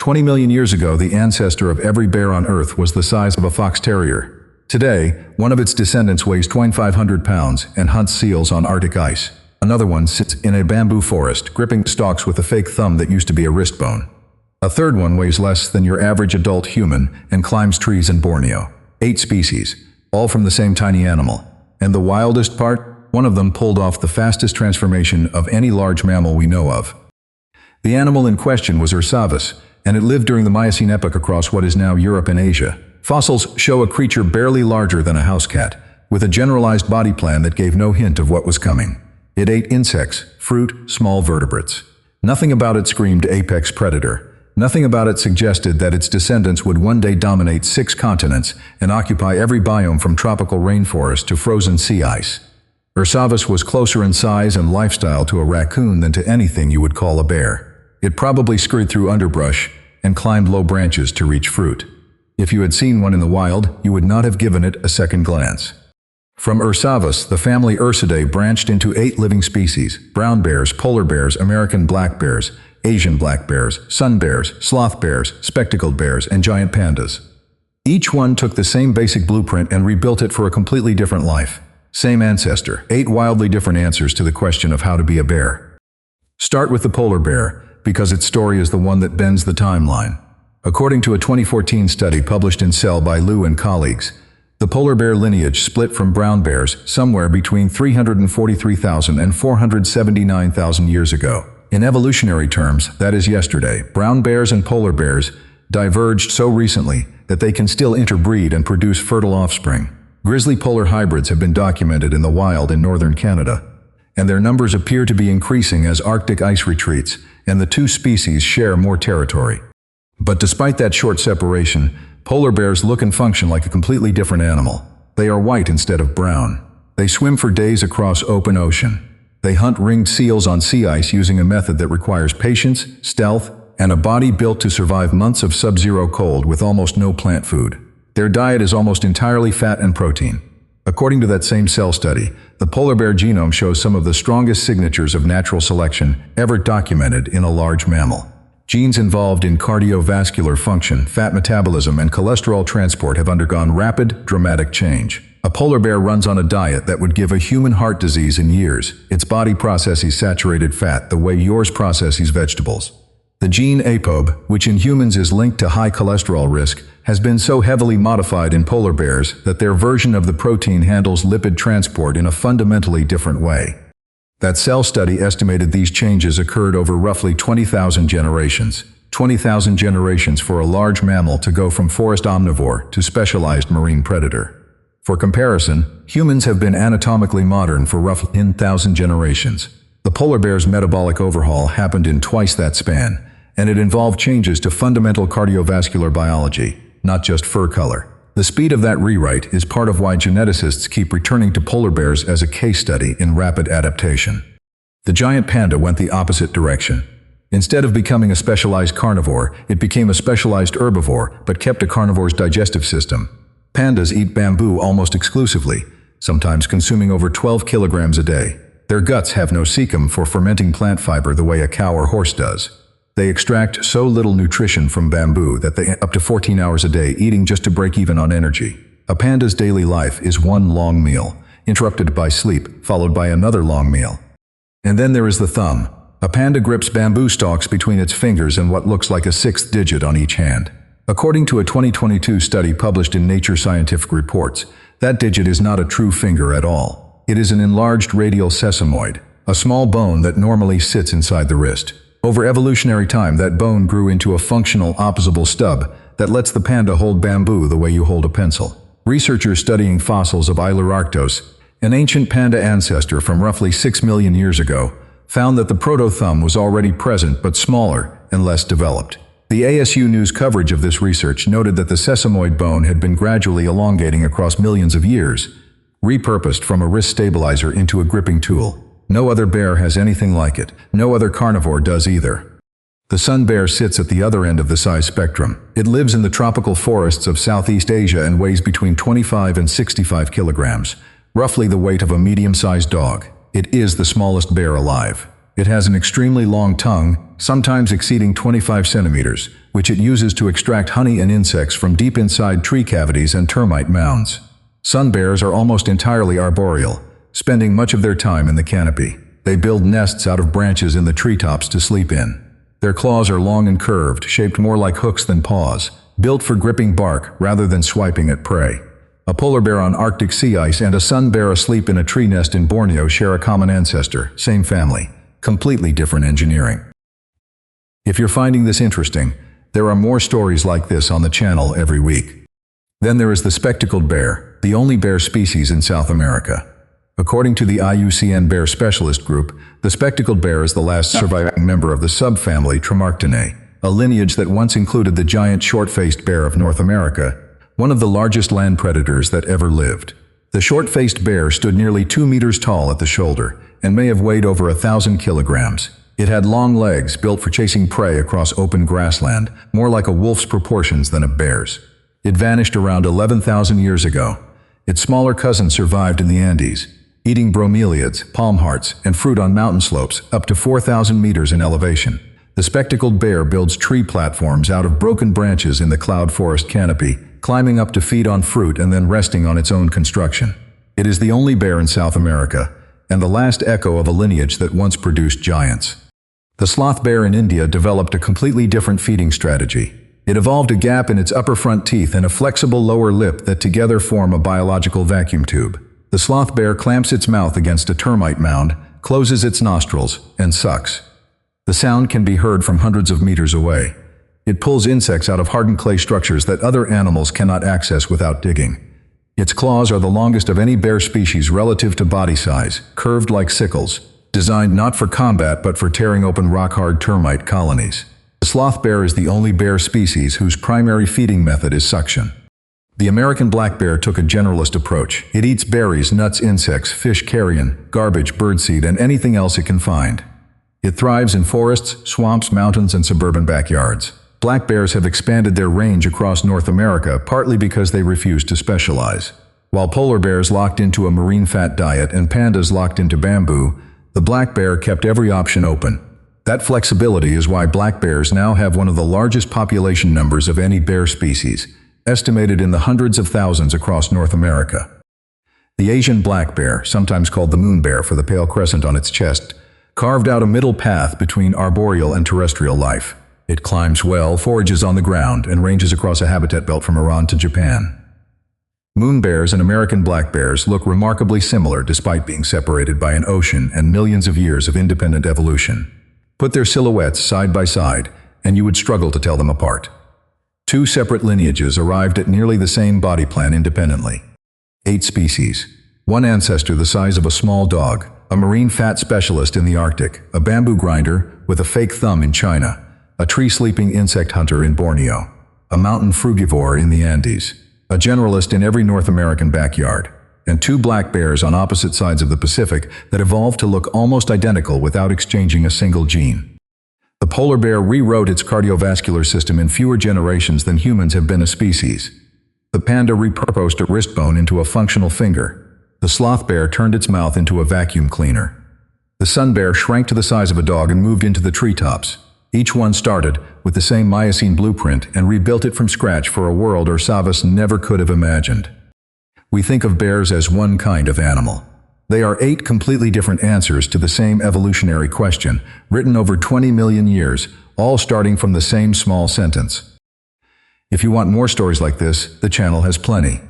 20 million years ago, the ancestor of every bear on Earth was the size of a fox terrier. Today, one of its descendants weighs 2,500 pounds and hunts seals on Arctic ice. Another one sits in a bamboo forest, gripping stalks with a fake thumb that used to be a wrist bone. A third one weighs less than your average adult human and climbs trees in Borneo. 8 species, all from the same tiny animal. And the wildest part? One of them pulled off the fastest transformation of any large mammal we know of. The animal in question was Ursavus, and it lived during the Miocene epoch across what is now Europe and Asia. Fossils show a creature barely larger than a house cat, with a generalized body plan that gave no hint of what was coming. It ate insects, fruit, small vertebrates. Nothing about it screamed apex predator. Nothing about it suggested that its descendants would one day dominate 6 continents and occupy every biome from tropical rainforest to frozen sea ice. Ursavus was closer in size and lifestyle to a raccoon than to anything you would call a bear. It probably scurried through underbrush and climbed low branches to reach fruit. If you had seen one in the wild, you would not have given it a second glance. From Ursavus, the family Ursidae branched into 8 living species: brown bears, polar bears, American black bears, Asian black bears, sun bears, sloth bears, spectacled bears, and giant pandas. Each one took the same basic blueprint and rebuilt it for a completely different life. Same ancestor, 8 wildly different answers to the question of how to be a bear. Start with the polar bear, because its story is the one that bends the timeline. According to a 2014 study published in Cell by Liu and colleagues, the polar bear lineage split from brown bears somewhere between 343,000 and 479,000 years ago. In evolutionary terms, that is yesterday, brown bears and polar bears diverged so recently that they can still interbreed and produce fertile offspring. Grizzly polar hybrids have been documented in the wild in northern Canada, and their numbers appear to be increasing as Arctic ice retreats and the 2 species share more territory. But despite that short separation, polar bears look and function like a completely different animal. They are white instead of brown. They swim for days across open ocean. They hunt ringed seals on sea ice using a method that requires patience, stealth, and a body built to survive months of sub-zero cold with almost no plant food. Their diet is almost entirely fat and protein. According to that same Cell study, the polar bear genome shows some of the strongest signatures of natural selection ever documented in a large mammal. Genes involved in cardiovascular function, fat metabolism, and cholesterol transport have undergone rapid, dramatic change. A polar bear runs on a diet that would give a human heart disease in years. Its body processes saturated fat the way yours processes vegetables. The gene APOB, which in humans is linked to high cholesterol risk, has been so heavily modified in polar bears that their version of the protein handles lipid transport in a fundamentally different way. That Cell study estimated these changes occurred over roughly 20,000 generations. 20,000 generations for a large mammal to go from forest omnivore to specialized marine predator. For comparison, humans have been anatomically modern for roughly 10,000 generations. The polar bear's metabolic overhaul happened in twice that span, and it involved changes to fundamental cardiovascular biology, not just fur color. The speed of that rewrite is part of why geneticists keep returning to polar bears as a case study in rapid adaptation. The giant panda went the opposite direction. Instead of becoming a specialized carnivore, it became a specialized herbivore, but kept a carnivore's digestive system. Pandas eat bamboo almost exclusively, sometimes consuming over 12 kilograms a day. Their guts have no cecum for fermenting plant fiber the way a cow or horse does. They extract so little nutrition from bamboo that they up to 14 hours a day eating just to break even on energy. A panda's daily life is one long meal, interrupted by sleep, followed by another long meal. And then there is the thumb. A panda grips bamboo stalks between its fingers and what looks like a 6th digit on each hand. According to a 2022 study published in Nature Scientific Reports, that digit is not a true finger at all. It is an enlarged radial sesamoid, a small bone that normally sits inside the wrist. Over evolutionary time, that bone grew into a functional opposable stub that lets the panda hold bamboo the way you hold a pencil. Researchers studying fossils of Eilurarctos, an ancient panda ancestor from roughly 6 million years ago, found that the proto-thumb was already present but smaller and less developed. The ASU News coverage of this research noted that the sesamoid bone had been gradually elongating across millions of years, repurposed from a wrist stabilizer into a gripping tool. No other bear has anything like it. No other carnivore does either. The sun bear sits at the other end of the size spectrum. It lives in the tropical forests of Southeast Asia and weighs between 25 and 65 kilograms, roughly the weight of a medium-sized dog. It is the smallest bear alive. It has an extremely long tongue, sometimes exceeding 25 centimeters, which it uses to extract honey and insects from deep inside tree cavities and termite mounds. Sun bears are almost entirely arboreal, spending much of their time in the canopy. They build nests out of branches in the treetops to sleep in. Their claws are long and curved, shaped more like hooks than paws, built for gripping bark rather than swiping at prey. A polar bear on Arctic sea ice and a sun bear asleep in a tree nest in Borneo share a common ancestor, same family, completely different engineering. If you're finding this interesting, there are more stories like this on the channel every week. Then there is the spectacled bear, the only bear species in South America. According to the IUCN Bear Specialist Group, the spectacled bear is the last surviving member of the subfamily Tremarctinae, a lineage that once included the giant short-faced bear of North America, one of the largest land predators that ever lived. The short-faced bear stood nearly 2 meters tall at the shoulder and may have weighed over 1,000 kilograms. It had long legs built for chasing prey across open grassland, more like a wolf's proportions than a bear's. It vanished around 11,000 years ago. Its smaller cousin survived in the Andes, eating bromeliads, palm hearts, and fruit on mountain slopes up to 4,000 meters in elevation. The spectacled bear builds tree platforms out of broken branches in the cloud forest canopy, climbing up to feed on fruit and then resting on its own construction. It is the only bear in South America, and the last echo of a lineage that once produced giants. The sloth bear in India developed a completely different feeding strategy. It evolved a gap in its upper front teeth and a flexible lower lip that together form a biological vacuum tube. The sloth bear clamps its mouth against a termite mound, closes its nostrils, and sucks. The sound can be heard from hundreds of meters away. It pulls insects out of hardened clay structures that other animals cannot access without digging. Its claws are the longest of any bear species relative to body size, curved like sickles, designed not for combat but for tearing open rock-hard termite colonies. The sloth bear is the only bear species whose primary feeding method is suction. The American black bear took a generalist approach. It eats berries, nuts, insects, fish, carrion, garbage, birdseed, and anything else it can find. It thrives in forests, swamps, mountains, and suburban backyards. Black bears have expanded their range across North America partly because they refuse to specialize. While polar bears locked into a marine fat diet and pandas locked into bamboo, the black bear kept every option open. That flexibility is why black bears now have one of the largest population numbers of any bear species, estimated in the hundreds of thousands across North America. The Asian black bear, sometimes called the moon bear for the pale crescent on its chest, carved out a middle path between arboreal and terrestrial life. It climbs well, forages on the ground, and ranges across a habitat belt from Iran to Japan. Moon bears and American black bears look remarkably similar despite being separated by an ocean and millions of years of independent evolution. Put their silhouettes side by side, and you would struggle to tell them apart. Two separate lineages arrived at nearly the same body plan independently. 8 species. One ancestor the size of a small dog, a marine fat specialist in the Arctic, a bamboo grinder with a fake thumb in China, a tree-sleeping insect hunter in Borneo, a mountain frugivore in the Andes, a generalist in every North American backyard, and 2 black bears on opposite sides of the Pacific that evolved to look almost identical without exchanging a single gene. The polar bear rewrote its cardiovascular system in fewer generations than humans have been a species. The panda repurposed a wrist bone into a functional finger. The sloth bear turned its mouth into a vacuum cleaner. The sun bear shrank to the size of a dog and moved into the treetops. Each one started with the same Miocene blueprint and rebuilt it from scratch for a world Ursavus never could have imagined. We think of bears as one kind of animal. They are 8 completely different answers to the same evolutionary question, written over 20 million years, all starting from the same small sentence. If you want more stories like this, the channel has plenty.